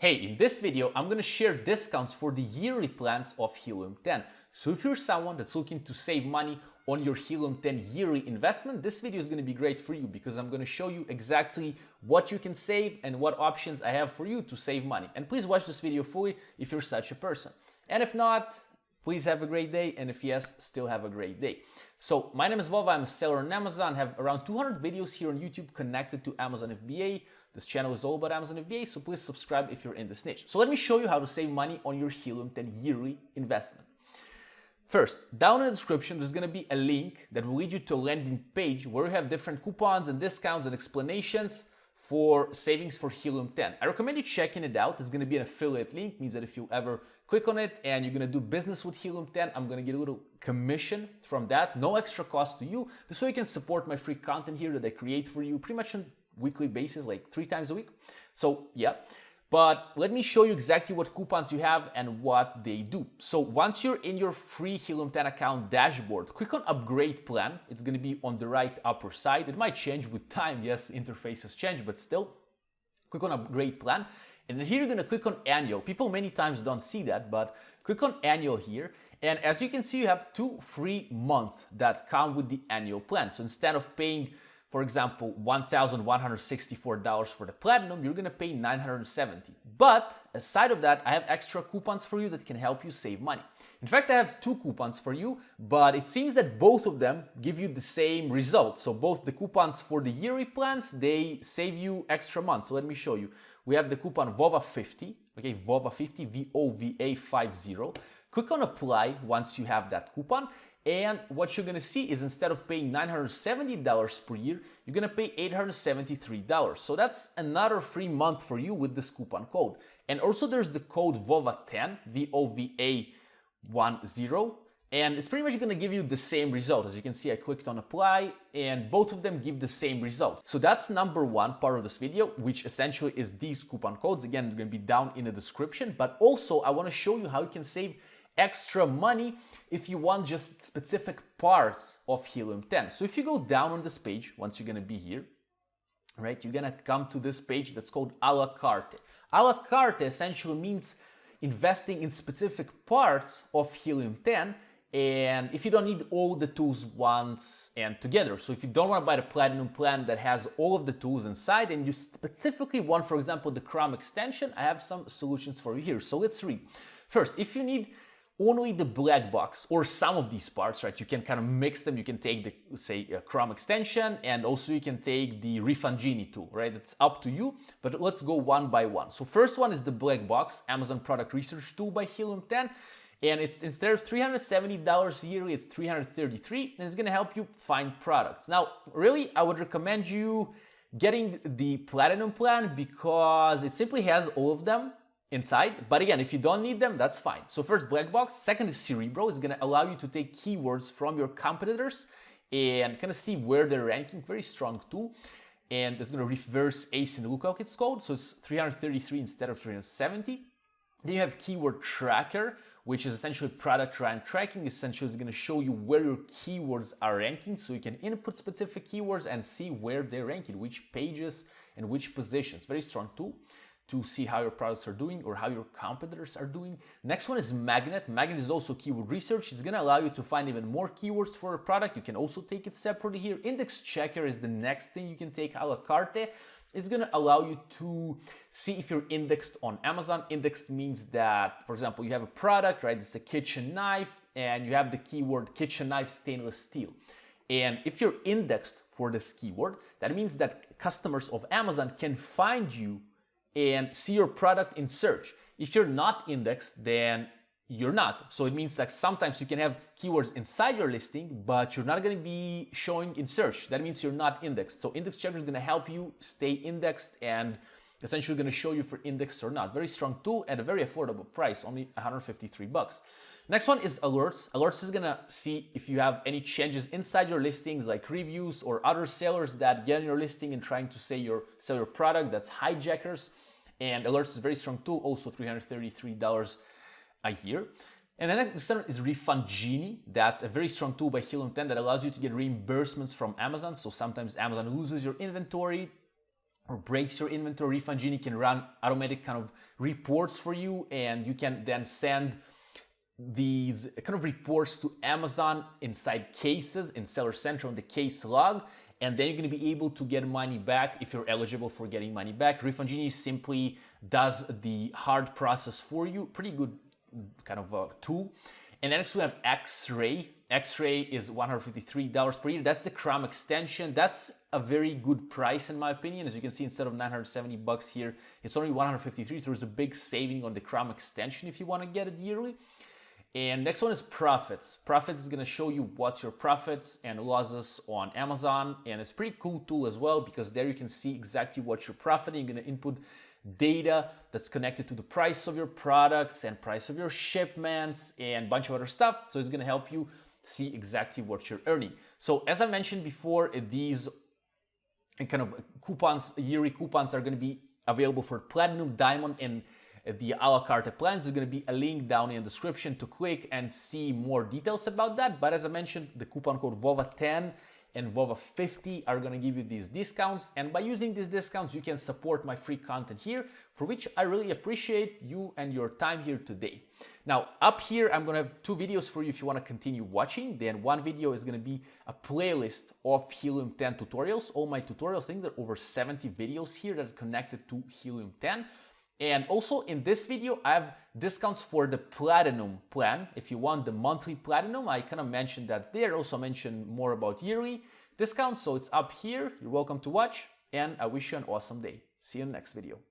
Hey, in this video, I'm gonna share discounts for the yearly plans of Helium 10. So if you're someone that's looking to save money on your Helium 10 yearly investment, this video is gonna be great for you because I'm gonna show you exactly what you can save and what options I have for you to save money. And please watch this video fully if you're such a person. And if not, please have a great day, and if yes, still have a great day. So my name is Vova, I'm a seller on Amazon, have around 200 videos here on YouTube connected to Amazon FBA. This channel is all about Amazon FBA, so please subscribe if you're in this niche. So let me show you how to save money on your Helium 10 yearly investment. First, down in the description, there's gonna be a link that will lead you to a landing page where you have different coupons and discounts and explanations for savings for Helium 10. I recommend you checking it out. It's gonna be an affiliate link, means that if you ever click on it and you're gonna do business with Helium 10, I'm gonna get a little commission from that, no extra cost to you. This way you can support my free content here that I create for you pretty much on a weekly basis, like 3 times a week. So yeah, but let me show you exactly what coupons you have and what they do. So once you're in your free Helium 10 account dashboard, click on upgrade plan. It's gonna be on the right upper side. It might change with time. Yes, interfaces change, but still, click on upgrade plan. And then here you're gonna click on annual. People many times don't see that, but click on annual here. And as you can see, you have 2 free months that come with the annual plan. So instead of paying, for example, $1,164 for the platinum, you're gonna pay $970. But aside of that, I have extra coupons for you that can help you save money. In fact, I have 2 coupons for you, but it seems that both of them give you the same result. So both the coupons for the yearly plans, they save you extra months. So let me show you. We have the coupon VOVA50, okay, VOVA50, VOVA50. Click on apply once you have that coupon. And what you're gonna see is instead of paying $970 per year, you're gonna pay $873. So that's another free month for you with this coupon code. And also there's the code VOVA10, VOVA10, and it's pretty much gonna give you the same result. As you can see, I clicked on apply and both of them give the same result. So that's number 1 part of this video, which essentially is these coupon codes. Again, they're gonna be down in the description, but also I wanna show you how you can save extra money if you want just specific parts of Helium 10. So if you go down on this page, once you're gonna be here, right, you're gonna come to this page that's called a la carte. A la carte essentially means investing in specific parts of Helium 10, and if you don't need all the tools once and together. So if you don't want to buy the platinum plan that has all of the tools inside and you specifically want, for example, the Chrome extension, I have some solutions for you here. So let's read. First, if you need only the black box or some of these parts, right, you can kind of mix them. You can take the, say, Chrome extension, and also you can take the Refund Genie tool, right? It's up to you, but let's go one by one. So first one is the black box, Amazon Product Research Tool by Helium 10. And it's instead of $370 yearly, it's $333, and it's gonna help you find products. Now, really, I would recommend you getting the Platinum plan because it simply has all of them inside. But again, if you don't need them, that's fine. So first, black box. Second is Cerebro. It's gonna allow you to take keywords from your competitors and kind of see where they're ranking. Very strong tool. And it's gonna reverse async lookup, it's called. So it's 333 instead of 370. Then you have Keyword Tracker, which is essentially product rank tracking. Essentially, it's going to show you where your keywords are ranking, so you can input specific keywords and see where they're ranking, which pages and which positions. Very strong tool to see how your products are doing or how your competitors are doing. Next one is Magnet. Magnet is also keyword research. It's going to allow you to find even more keywords for a product. You can also take it separately here. Index Checker is the next thing you can take a la carte. It's going to allow you to see if you're indexed on Amazon. Indexed means that, for example, you have a product, right? It's a kitchen knife, and you have the keyword kitchen knife stainless steel. And if you're indexed for this keyword, that means that customers of Amazon can find you and see your product in search. If you're not indexed, then you're not. So it means that sometimes you can have keywords inside your listing, but you're not going to be showing in search. That means you're not indexed. So Index Checker is going to help you stay indexed and essentially going to show you if you're indexed or not. Very strong tool at a very affordable price, only $153. Next one is Alerts. Alerts is going to see if you have any changes inside your listings, like reviews or other sellers that get in your listing and trying to sell your product. That's hijackers. And Alerts is a very strong tool, also $333 a year. And the next one is Refund Genie. That's a very strong tool by Helium 10 that allows you to get reimbursements from Amazon. So sometimes Amazon loses your inventory or breaks your inventory, Refund Genie can run automatic kind of reports for you, and you can then send these kind of reports to Amazon inside cases in Seller Central in the case log, and then you're going to be able to get money back if you're eligible for getting money back. Refund Genie simply does the hard process for you. Pretty good kind of a tool. And next we have X-Ray. X-Ray is $153 per year. That's the Chrome extension. That's a very good price in my opinion. As you can see, instead of 970 bucks here, it's only 153. There's a big saving on the Chrome extension if you want to get it yearly. And next one is Profits. Profits is going to show you what's your profits and losses on Amazon. And it's a pretty cool tool as well, because there you can see exactly what you're profiting. You're going to input data that's connected to the price of your products and price of your shipments and a bunch of other stuff. So it's going to help you see exactly what you're earning. So as I mentioned before, these kind of coupons, yearly coupons, are going to be available for Platinum, Diamond, and the a la carte plans. There's going to be a link down in the description to click and see more details about that. But as I mentioned, the coupon code VOVA10 and VOVA50 are going to give you these discounts, and by using these discounts you can support my free content here, for which I really appreciate you and your time here today. Now up here I'm going to have two videos for you if you want to continue watching. Then one video is going to be a playlist of Helium 10 tutorials, all my tutorials. I think there are over 70 videos here that are connected to Helium 10. And also in this video, I have discounts for the Platinum plan. If you want the monthly Platinum, I kind of mentioned that's there. Also mentioned more about yearly discounts. So it's up here. You're welcome to watch, and I wish you an awesome day. See you in the next video.